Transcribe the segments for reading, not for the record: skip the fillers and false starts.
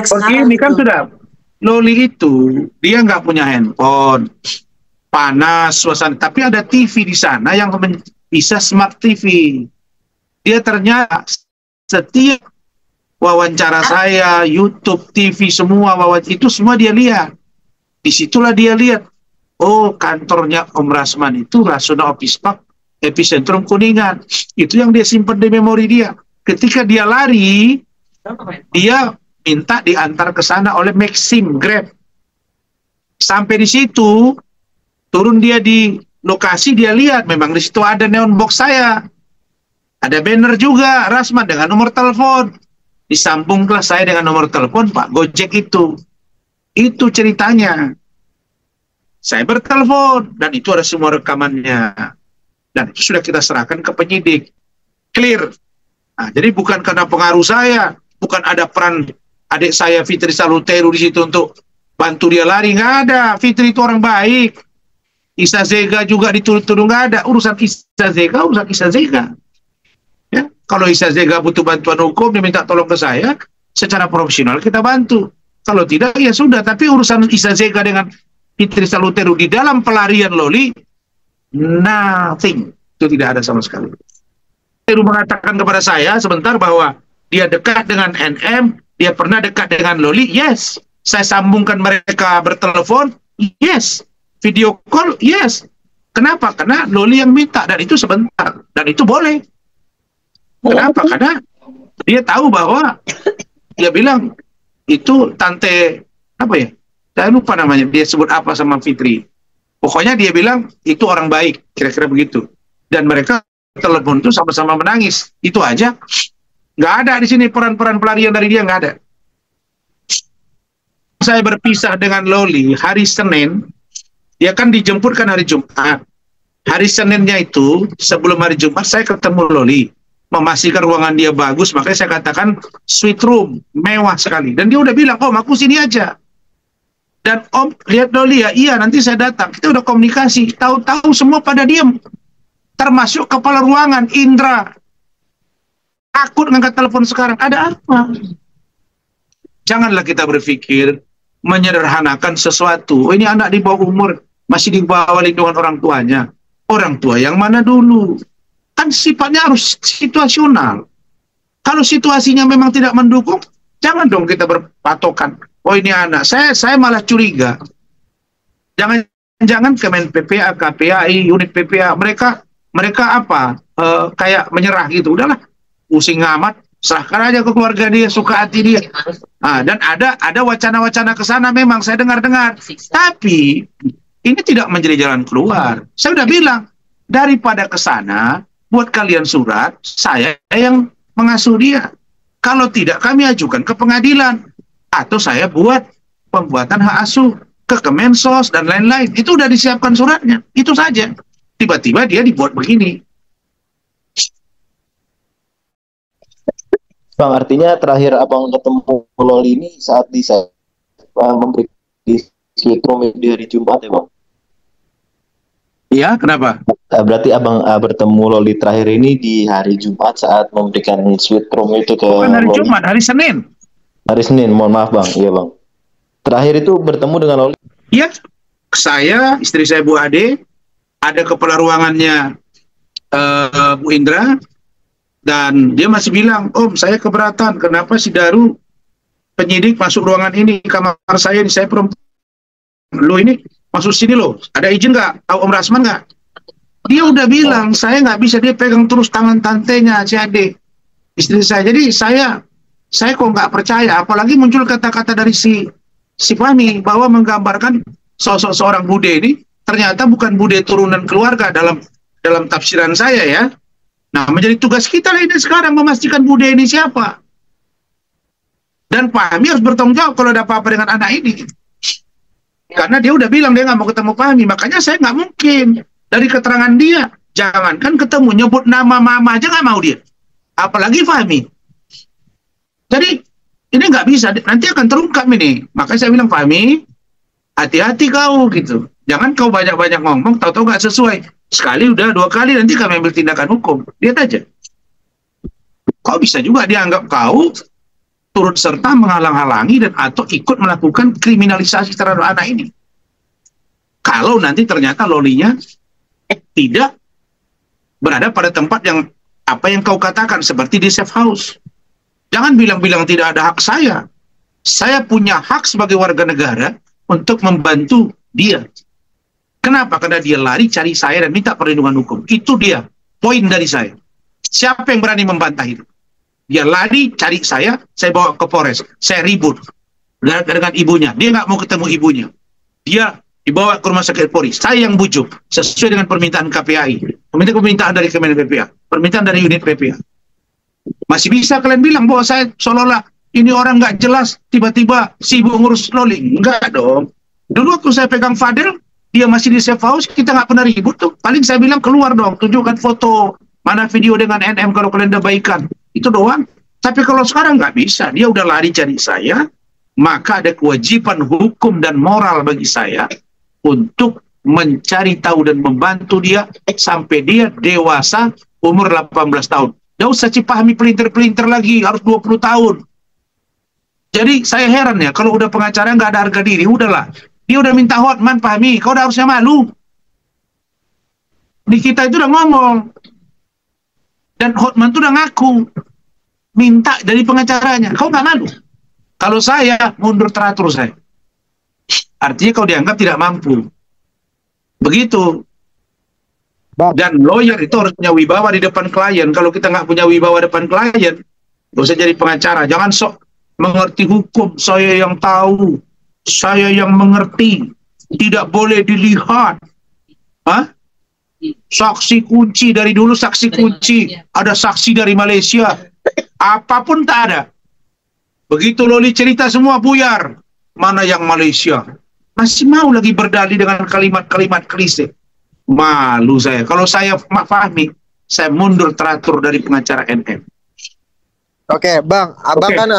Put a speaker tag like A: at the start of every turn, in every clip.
A: jelek sekarang
B: Begini kan
A: gitu.
B: sudah, Loli itu dia nggak punya handphone, panas suasana, tapi ada TV di sana yang bisa smart TV. Dia ternyata setiap wawancara saya, YouTube, TV, semua wawancara itu semua dia lihat. Disitulah dia lihat, oh kantornya Om Rasman itu Rasuna Office Park, Epicentrum Kuningan. Itu yang dia simpan di memori dia. Ketika dia lari, dia minta diantar ke sana oleh Maxim Grab. Sampai di situ, turun dia di lokasi, dia lihat memang di situ ada neon box saya. Ada banner juga Rasman dengan nomor telepon. Disambunglah saya dengan nomor telepon Pak Gojek itu. Itu ceritanya. Saya bertelepon dan itu ada semua rekamannya. Dan itu sudah kita serahkan ke penyidik. Clear. Nah, jadi bukan karena pengaruh saya, bukan ada peran adik saya Fitri Saluteru di situ untuk bantu dia lari, nggak ada. Fitri itu orang baik. Isa Zega juga dituduh nggak ada. Urusan Isa Zega, urusan Isa Zega. Ya, kalau Isa Zega butuh bantuan hukum, dia minta tolong ke saya, secara profesional kita bantu. Kalau tidak, ya sudah. Tapi urusan Isa Zega dengan Fitri Saluteru di dalam pelarian Loli, nothing. Itu tidak ada sama sekali. Saluteru mengatakan kepada saya sebentar bahwa dia dekat dengan NM, dia pernah dekat dengan Loli, yes. Saya sambungkan mereka bertelepon, yes. Video call, yes. Kenapa? Karena Loli yang minta, dan itu sebentar. Dan itu boleh. Kenapa? Karena dia tahu bahwa dia bilang itu tante apa ya? Saya lupa namanya. Dia sebut apa sama Fitri. Pokoknya dia bilang itu orang baik, kira-kira begitu. Dan mereka telepon itu sama-sama menangis. Itu aja. Nggak ada di sini peran-peran pelarian dari dia, nggak ada. Saya berpisah dengan Loli hari Senin. Dia kan dijemputkan hari Jumat. Hari Seninnya itu sebelum hari Jumat saya ketemu Loli. Memastikan ruangan dia bagus, makanya saya katakan sweet room, mewah sekali. Dan dia udah bilang, Om aku sini aja. Dan Om lihat Loli ya, iya nanti saya datang. Kita udah komunikasi, tahu-tahu semua pada diem. Termasuk kepala ruangan, Indra. Takut ngangkat telepon sekarang, ada apa? Janganlah kita berpikir menyederhanakan sesuatu. Oh, ini anak di bawah umur, masih di bawah lindungan orang tuanya. Orang tua yang mana dulu? Kan sifatnya harus situasional. Kalau situasinya memang tidak mendukung, jangan dong kita berpatokan. Oh ini anak, saya malah curiga. Jangan-jangan Kemen PPA, KPAI, unit PPA, mereka apa? Kayak menyerah gitu. Udahlah, pusing amat, serahkan aja ke keluarga dia, suka hati dia. Dan ada wacana-wacana ke sana memang saya dengar-dengar. Tapi ini tidak menjadi jalan keluar. Saya udah bilang, daripada ke sana, buat kalian surat, saya yang mengasuh dia. Kalau tidak, kami ajukan ke pengadilan. Atau saya buat pembuatan hak asuh ke Kemensos dan lain-lain. Itu udah disiapkan suratnya. Itu saja. Tiba-tiba dia dibuat begini.
C: Bang, artinya terakhir abang ketemu Loli ini saat memberi di Sweet Room di hari Jumat ya Bang?
B: Iya, kenapa?
C: Berarti abang bertemu Loli terakhir ini di hari Jumat saat memberikan Sweet Room itu ke
B: Bukan hari
C: Loli.
B: Jumat, hari Senin.
C: Hari Senin, mohon maaf Bang. Iya Bang. Terakhir itu bertemu dengan Loli.
B: Iya, saya, istri saya Bu Ade, ada kepala ruangannya Bu Indra, dan dia masih bilang, Om saya keberatan, kenapa si Daru penyidik masuk ruangan ini, kamar saya ini, saya perempuan, lo ini masuk sini loh, ada izin nggak? Tahu Om Rasman nggak? Dia udah bilang, saya nggak bisa, dia pegang terus tangan tantenya si Ade, istri saya. Jadi saya kok nggak percaya, apalagi muncul kata-kata dari si Fahmi bahwa menggambarkan sosok seorang Bude ini ternyata bukan Bude turunan keluarga dalam tafsiran saya ya. Nah, menjadi tugas kita ini sekarang memastikan Bude ini siapa. Dan Fahmi harus bertanggung jawab kalau ada apa-apa dengan anak ini. Karena dia udah bilang dia nggak mau ketemu Fahmi, makanya saya nggak mungkin dari keterangan dia, jangankan ketemu, nyebut nama mama aja nggak mau dia, apalagi Fahmi. Jadi ini nggak bisa, nanti akan terungkap ini. Makanya saya bilang Fahmi, hati-hati kau gitu, jangan kau banyak-banyak ngomong, tahu-tahu nggak sesuai. Sekali udah, dua kali nanti kami ambil tindakan hukum. Lihat aja. Kau bisa juga dianggap kau turut serta menghalang-halangi dan atau ikut melakukan kriminalisasi terhadap anak ini. Kalau nanti ternyata lolinya tidak berada pada tempat yang apa yang kau katakan seperti di safe house. Jangan bilang-bilang tidak ada hak saya. Saya punya hak sebagai warga negara untuk membantu dia. Kenapa? Karena dia lari cari saya dan minta perlindungan hukum. Itu dia poin dari saya. Siapa yang berani membantah itu? Dia lari cari saya bawa ke Polres. Saya ribut dengan ibunya. Dia nggak mau ketemu ibunya. Dia dibawa ke rumah sakit Polri. Saya yang bujuk sesuai dengan permintaan KPAI. Permintaan dari Kemen PPA. Permintaan dari unit PPA. Masih bisa kalian bilang bahwa saya seolah-olah ini orang nggak jelas, tiba-tiba sibuk ngurus loli. Enggak dong. Dulu waktu saya pegang Fadil, dia masih di safe house, kita nggak pernah ribut tuh. Paling saya bilang keluar dong, tunjukkan foto, mana video dengan NM kalau kalian udah baikan. Itu doang. Tapi kalau sekarang nggak bisa, dia udah lari cari saya, maka ada kewajiban hukum dan moral bagi saya untuk mencari tahu dan membantu dia sampai dia dewasa umur 18 tahun. Nggak usah Cipahmi pelintir-pelintir lagi, harus 20 tahun. Jadi saya heran ya, kalau udah pengacara nggak ada harga diri, udahlah. Dia udah minta Hotman, Fahmi, kau udah harusnya malu. Di kita itu udah ngomong. Dan Hotman itu udah ngaku. Minta dari pengacaranya. Kau nggak malu. Kalau saya, mundur teratur saya. Artinya kau dianggap tidak mampu. Begitu. Dan lawyer itu harus punya wibawa di depan klien. Kalau kita nggak punya wibawa depan klien, nggak usah jadi pengacara. Jangan sok mengerti hukum. Saya yang tahu. Saya yang mengerti. Tidak boleh dilihat. Hah? Saksi kunci dari dulu, saksi kunci. Ada saksi dari Malaysia. Apapun tak ada. Begitu loli cerita semua buyar. Mana yang Malaysia? Masih mau lagi berdalih dengan kalimat-kalimat klise. Malu saya. Kalau saya Fahmi, saya mundur teratur dari pengacara NM.
A: Oke, Bang. Abang kan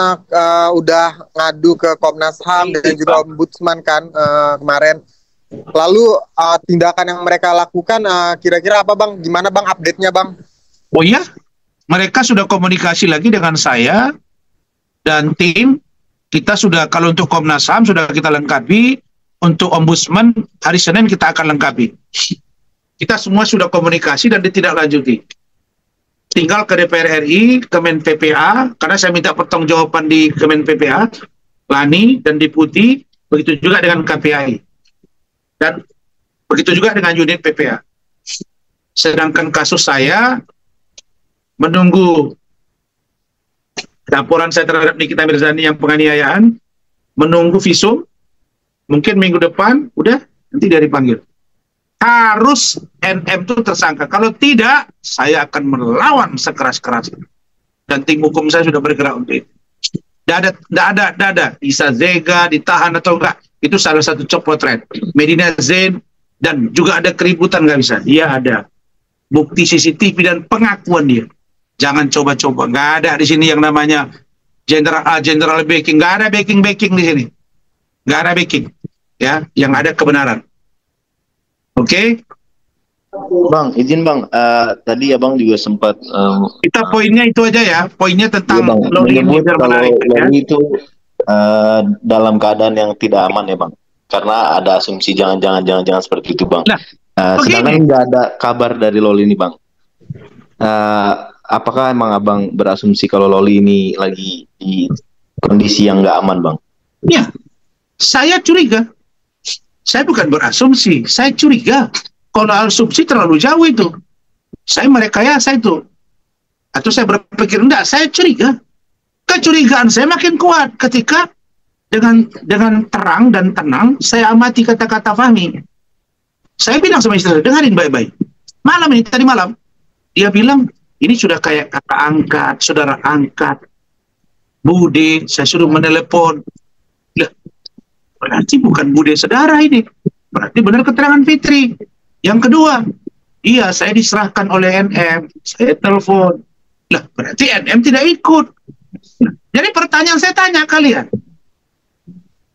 A: udah ngadu ke Komnas HAM dan juga Ombudsman kan kemarin. Lalu tindakan yang mereka lakukan kira-kira apa, Bang? Gimana, Bang, update-nya, Bang?
B: Oh iya, mereka sudah komunikasi lagi dengan saya dan tim. Kita sudah, kalau untuk Komnas HAM sudah kita lengkapi, untuk Ombudsman hari Senin kita akan lengkapi. Kita semua sudah komunikasi dan ditindaklanjuti. Tinggal ke DPR RI, Kemen PPA, karena saya minta pertanggungjawaban di Kemen PPA, Lani dan Deputi, begitu juga dengan KPAI. Dan begitu juga dengan unit PPA. Sedangkan kasus saya menunggu laporan saya terhadap Nikita Mirzani yang penganiayaan, menunggu visum, mungkin minggu depan, udah, nanti dia dipanggil. Harus NM itu tersangka. Kalau tidak, saya akan melawan sekeras-kerasnya. Dan tim hukum saya sudah bergerak untuk itu. Tidak ada. Isa Zega ditahan atau enggak. Itu salah satu copotret. Medina Zain, dan juga ada keributan, nggak bisa. Dia ada bukti CCTV dan pengakuan dia. Jangan coba-coba. Nggak ada di sini yang namanya general backing. Nggak ada backing di sini. Nggak ada backing. Ya, yang ada kebenaran. Oke?
C: Bang, izin Bang, tadi Abang juga sempat
B: kita poinnya itu aja ya, poinnya tentang
C: menyebut kalau Loli itu dalam keadaan yang tidak aman ya Bang, karena ada asumsi jangan seperti itu Bang. Nah, sedangkan nggak ada kabar dari Loli ini Bang. Apakah emang Abang berasumsi kalau Loli ini lagi di kondisi yang nggak aman Bang?
B: Ya, saya curiga. Saya bukan berasumsi, saya curiga. Kalau asumsi terlalu jauh itu. Saya merekayasa itu. Atau saya berpikir, enggak, saya curiga. Kecurigaan saya makin kuat ketika dengan terang dan tenang saya amati kata-kata Fahmi. Saya bilang sama istri, dengarin baik-baik. Malam ini, tadi malam, dia bilang, ini sudah kayak kakak angkat, saudara angkat. Bude, saya suruh menelepon. Berarti bukan bude saudara ini. Berarti benar keterangan Fitri. Yang kedua, iya saya diserahkan oleh NM. Saya telepon. Lah, berarti NM tidak ikut. Nah, jadi pertanyaan saya tanya kalian.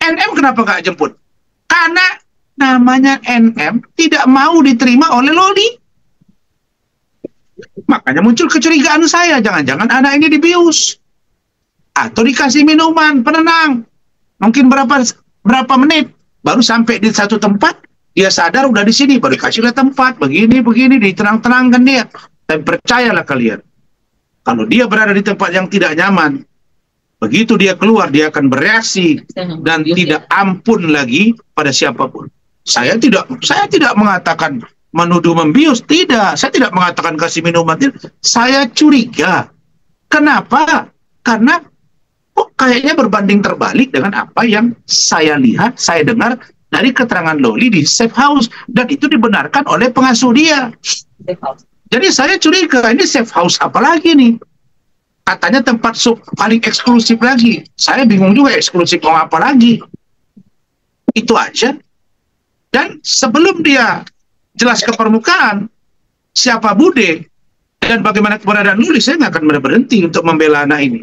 B: NM kenapa nggak jemput? Karena namanya NM tidak mau diterima oleh Loli. Makanya muncul kecurigaan saya. Jangan-jangan anak ini dibius. atau dikasih minuman penenang. Mungkin berapa menit baru sampai di satu tempat, dia sadar udah di sini, baru dikasih tempat begini ditenang-tenangkan dia. Dan percayalah kalian, kalau dia berada di tempat yang tidak nyaman, begitu dia keluar dia akan bereaksi dan tidak ampun lagi pada siapapun. Saya tidak mengatakan menuduh membius, tidak. Saya tidak mengatakan kasih minuman, tidak. Saya curiga. Kenapa? Karena kok kayaknya berbanding terbalik dengan apa yang saya lihat, saya dengar dari keterangan Loli di safe house, dan itu dibenarkan oleh pengasuh dia. Jadi saya curiga, ini safe house apa lagi nih? Katanya tempat paling eksklusif lagi. Saya bingung juga eksklusif mau apa lagi. Itu aja. Dan sebelum dia jelas ke permukaan siapa Bude dan bagaimana keberadaan Loli, saya nggak akan berhenti untuk membela anak ini.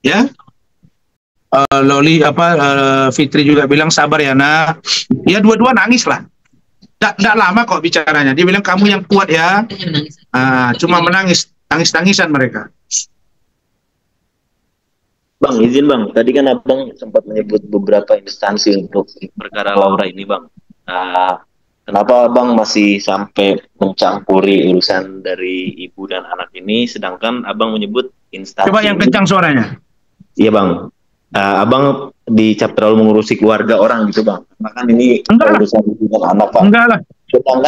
B: Ya, Loli Fitri juga bilang sabar ya nak. Ya dua-dua nangis lah. Nggak lama kok bicaranya. Dia bilang kamu yang kuat ya. Cuma menangis, tangis-tangisan mereka.
C: Bang, izin bang. Tadi kan abang sempat menyebut beberapa instansi untuk perkara Laura ini bang. Kenapa abang masih sampai mencampuri urusan dari ibu dan anak ini, sedangkan abang menyebut instansi?
B: Coba yang kencang suaranya.
C: Iya bang, abang dicap terlalu mengurusi keluarga orang gitu bang. Bahkan ini urusan ibu dan anak pak.
B: Enggak lah.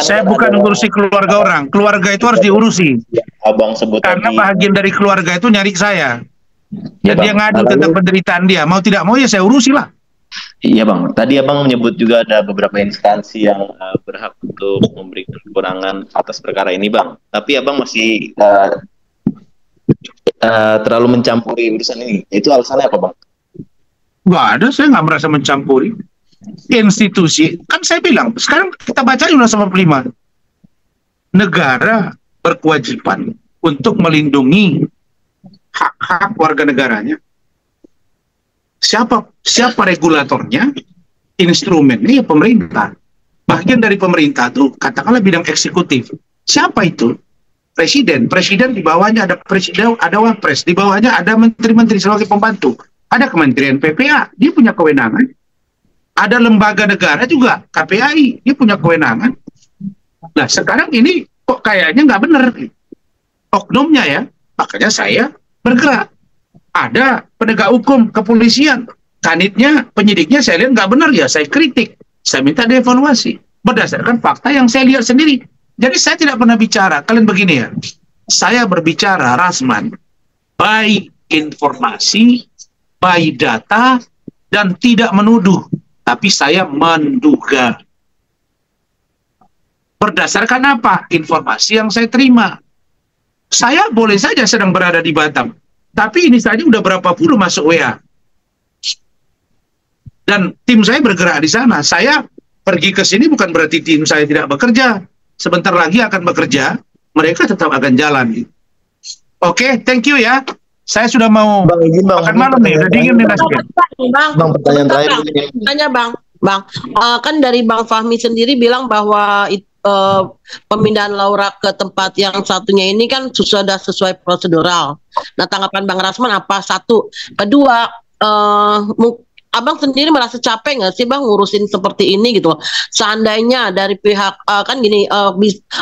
B: Saya bukan mengurusi keluarga orang. Keluarga itu harus diurusi.
C: Ya, abang sebut
B: karena
C: tadi,
B: bahagian dari keluarga itu nyari saya.
C: Ya,
B: dan dia ngadu tentang penderitaan dia. Mau tidak mau ya saya urusi lah.
C: Iya bang, tadi abang menyebut juga ada beberapa instansi yang berhak untuk memberi kekurangan atas perkara ini bang. Tapi abang masih terlalu mencampuri urusan ini. Itu alasannya apa bang?
B: Nggak ada, saya nggak merasa mencampuri. Institusi, kan saya bilang, sekarang kita baca di Undang-Undang 45. Negara berkewajiban untuk melindungi hak-hak warga negaranya. Siapa regulatornya? Instrumennya ya pemerintah. Bagian dari pemerintah itu katakanlah bidang eksekutif. Siapa itu? Presiden. Presiden di bawahnya ada presiden, ada wapres, di bawahnya ada menteri-menteri sebagai pembantu. Ada Kementerian PPA, dia punya kewenangan. Ada lembaga negara juga, KPAI, dia punya kewenangan. Nah sekarang ini kok kayaknya nggak benar oknumnya ya, makanya saya bergerak. Ada penegak hukum, kepolisian, kanitnya, penyidiknya saya lihat nggak benar ya, saya kritik, saya minta dievaluasi berdasarkan fakta yang saya lihat sendiri. Jadi saya tidak pernah bicara, kalian begini ya, saya berbicara Rasman by informasi, by data, dan tidak menuduh, tapi saya menduga. Berdasarkan apa? Informasi yang saya terima. Saya boleh saja sedang berada di Batam, tapi ini saja udah berapa puluh masuk WA. Dan tim saya bergerak di sana. Saya pergi ke sini bukan berarti tim saya tidak bekerja. Sebentar lagi akan bekerja, mereka tetap akan jalan. Oke, thank you ya. Saya sudah mau makan malam nih, udah dingin nih nasinya.
C: Bang, pertanyaan terakhir.
D: Tanya bang, kan dari Bang Fahmi sendiri bilang bahwa pemindahan Laura ke tempat yang satunya ini kan sudah sesuai prosedural. Nah, tanggapan Bang Rasman apa? Satu, kedua, Abang sendiri merasa capek nggak sih Bang ngurusin seperti ini gitu? Seandainya dari pihak kan gini,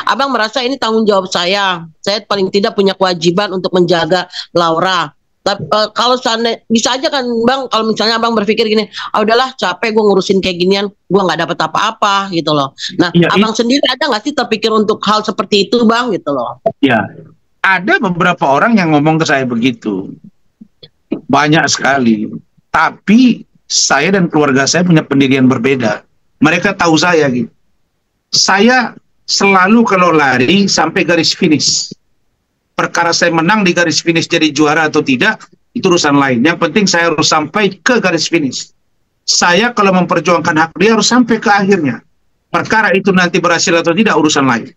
D: Abang merasa ini tanggung jawab saya paling tidak punya kewajiban untuk menjaga Laura. Tapi kalau seandainya bisa aja kan Bang, kalau misalnya Abang berpikir gini, udahlah capek gue ngurusin kayak ginian, gue nggak dapat apa-apa gitu loh. Nah, ya, Abang sendiri ada nggak sih terpikir untuk hal seperti itu Bang gitu loh?
B: Ya, ada beberapa orang yang ngomong ke saya begitu, banyak sekali. Tapi saya dan keluarga saya punya pendirian berbeda. Mereka tahu saya gitu. Saya selalu kalau lari sampai garis finish. Perkara saya menang di garis finish jadi juara atau tidak, itu urusan lain. Yang penting saya harus sampai ke garis finish. Saya kalau memperjuangkan hak dia harus sampai ke akhirnya. Perkara itu nanti berhasil atau tidak urusan lain.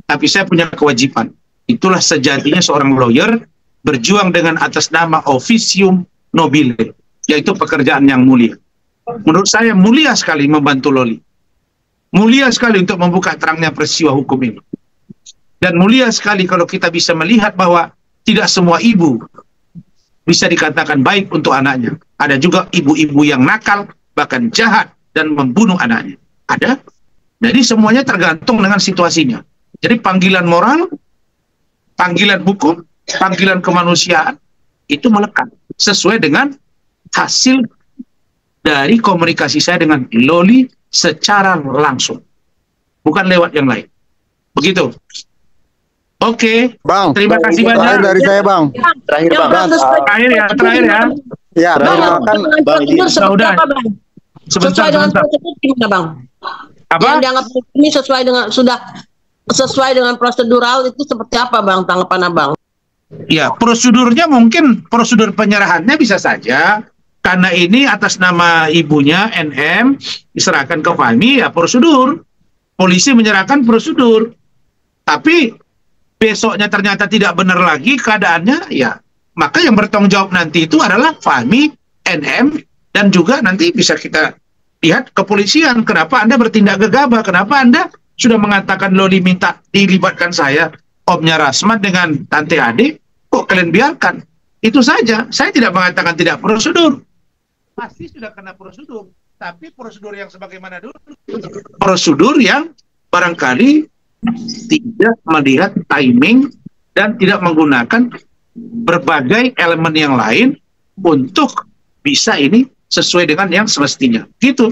B: Tapi saya punya kewajiban. Itulah sejatinya seorang lawyer berjuang dengan atas nama officium nobile, yaitu pekerjaan yang mulia. Menurut saya mulia sekali membantu Loli. Mulia sekali untuk membuka terangnya peristiwa hukum ini. Dan mulia sekali kalau kita bisa melihat bahwa tidak semua ibu bisa dikatakan baik untuk anaknya. Ada juga ibu-ibu yang nakal, bahkan jahat dan membunuh anaknya. Ada. Jadi semuanya tergantung dengan situasinya. Jadi panggilan moral, panggilan hukum, panggilan kemanusiaan itu melekat sesuai dengan hasil dari komunikasi saya dengan Loli secara langsung, bukan lewat yang lain. Begitu. Oke,
A: Bang.
B: Terima kasih banyak.
A: Terakhir dari saya, Bang.
C: Terakhir Bang.
B: Terakhir ya.
A: Ya,
D: Bang,
A: kan
D: prosedur seperti apa, Bang? Sesuai dengan
B: Sebentar.
D: prosedur gimana, Bang?
B: Apa?
D: Yang dianggap ini sudah sesuai dengan prosedural itu seperti apa, Bang? Tanggapan Abang?
B: Ya, prosedurnya mungkin prosedur penyerahannya bisa saja karena ini atas nama ibunya NM diserahkan ke Fahmi, ya prosedur. Polisi menyerahkan prosedur. Tapi besoknya ternyata tidak benar lagi keadaannya, ya maka yang bertanggung jawab nanti itu adalah Fahmi, NM, dan juga nanti bisa kita lihat kepolisian. Kenapa Anda bertindak gegabah? Kenapa Anda sudah mengatakan Loli minta dilibatkan saya, omnya Rasmat dengan Tante Ade, kok kalian biarkan? Itu saja. Saya tidak mengatakan tidak prosedur. Pasti sudah kena prosedur. Tapi prosedur yang sebagaimana dulu. Prosedur yang barangkali tidak melihat timing dan tidak menggunakan berbagai elemen yang lain untuk bisa ini sesuai dengan yang semestinya. Gitu.